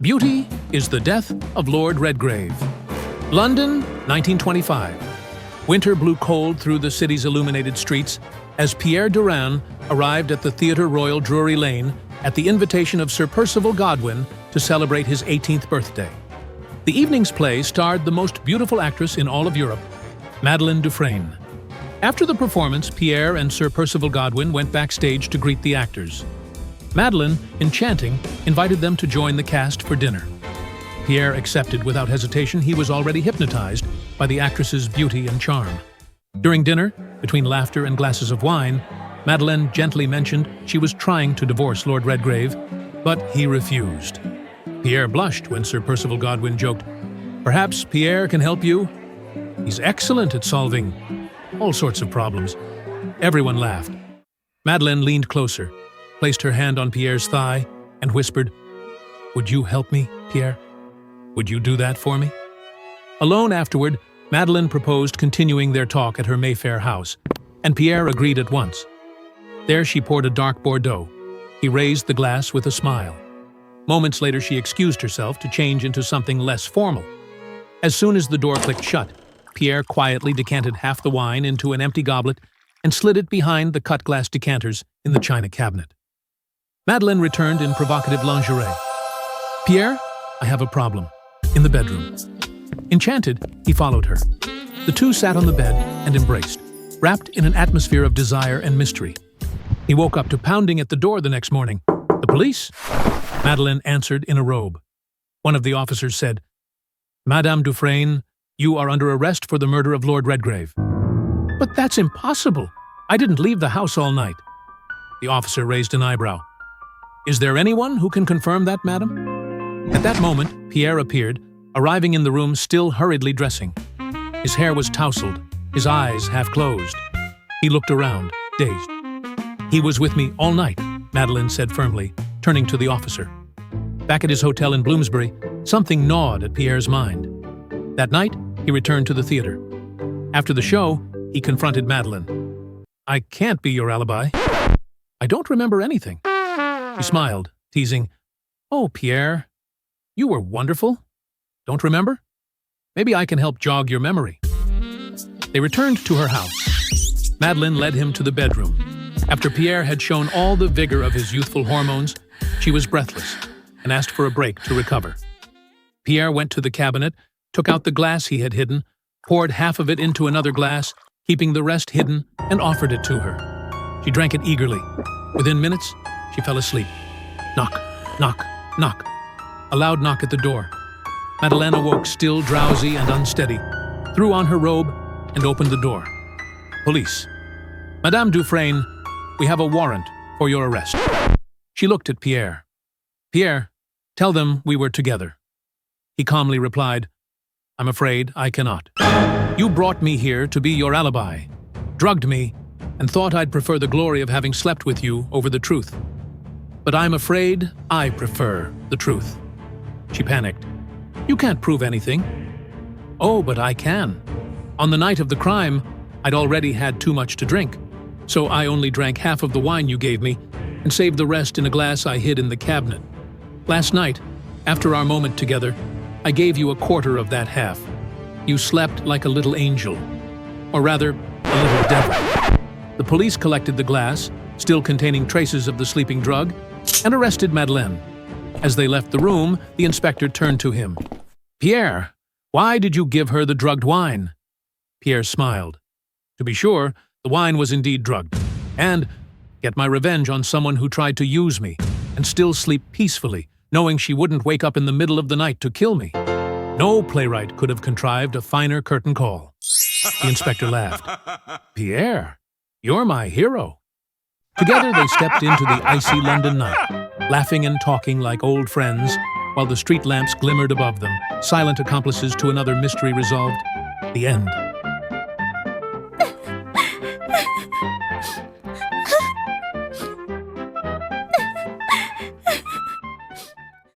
Beauty is the Death of Lord Redgrave. London, 1925. Winter blew cold through the city's illuminated streets as Pierre Durand arrived at the Theatre Royal Drury Lane at the invitation of Sir Percival Godwin to celebrate his 18th birthday. The evening's play starred the most beautiful actress in all of Europe, Madeleine Dufresne. After the performance, Pierre and Sir Percival Godwin went backstage to greet the actors. Madeleine, enchanting, invited them to join the cast for dinner. Pierre accepted without hesitation. He was already hypnotized by the actress's beauty and charm. During dinner, between laughter and glasses of wine, Madeleine gently mentioned she was trying to divorce Lord Redgrave, but he refused. Pierre blushed when Sir Percival Godwin joked, "Perhaps Pierre can help you? He's excellent at solving all sorts of problems." Everyone laughed. Madeleine leaned closer, placed her hand on Pierre's thigh, and whispered, "Would you help me, Pierre? Would you do that for me?" Alone afterward, Madeleine proposed continuing their talk at her Mayfair house, and Pierre agreed at once. There she poured a dark Bordeaux. He raised the glass with a smile. Moments later, she excused herself to change into something less formal. As soon as the door clicked shut, Pierre quietly decanted half the wine into an empty goblet and slid it behind the cut-glass decanters in the china cabinet. Madeleine returned in provocative lingerie. "Pierre, I have a problem." In the bedroom. Enchanted, he followed her. The two sat on the bed and embraced, wrapped in an atmosphere of desire and mystery. He woke up to pounding at the door the next morning. "The police?" Madeleine answered in a robe. One of the officers said, "Madame Dufresne, you are under arrest for the murder of Lord Redgrave." "But that's impossible. I didn't leave the house all night." The officer raised an eyebrow. "Is there anyone who can confirm that, madam?" At that moment, Pierre appeared, arriving in the room still hurriedly dressing. His hair was tousled, his eyes half closed. He looked around, dazed. "He was with me all night," Madeleine said firmly, turning to the officer. Back at his hotel in Bloomsbury, something gnawed at Pierre's mind. That night, he returned to the theater. After the show, he confronted Madeleine. "I can't be your alibi. I don't remember anything." She smiled, teasing, "Oh, Pierre, you were wonderful. Don't remember? Maybe I can help jog your memory." They returned to her house. Madeleine led him to the bedroom. After Pierre had shown all the vigor of his youthful hormones, she was breathless and asked for a break to recover. Pierre went to the cabinet, took out the glass he had hidden, poured half of it into another glass, keeping the rest hidden, and offered it to her. She drank it eagerly. Within minutes, she fell asleep. Knock, knock, knock. A loud knock at the door. Madeleine awoke still drowsy and unsteady, threw on her robe, and opened the door. "Police. Madame Dufresne, we have a warrant for your arrest." She looked at Pierre. "Pierre, tell them we were together." He calmly replied, "I'm afraid I cannot. You brought me here to be your alibi, drugged me, and thought I'd prefer the glory of having slept with you over the truth. But I'm afraid I prefer the truth." She panicked. "You can't prove anything." "Oh, but I can. On the night of the crime, I'd already had too much to drink, so I only drank half of the wine you gave me and saved the rest in a glass I hid in the cabinet. Last night, after our moment together, I gave you a quarter of that half. You slept like a little angel, or rather, a little devil." The police collected the glass, still containing traces of the sleeping drug, and arrested Madeleine. As they left the room, the inspector turned to him. "Pierre, why did you give her the drugged wine?" Pierre smiled. "To be sure, the wine was indeed drugged, and get my revenge on someone who tried to use me and still sleep peacefully, knowing she wouldn't wake up in the middle of the night to kill me. No playwright could have contrived a finer curtain call." The inspector laughed. "Pierre, you're my hero." Together they stepped into the icy London night, laughing and talking like old friends, while the street lamps glimmered above them, silent accomplices to another mystery resolved: the end.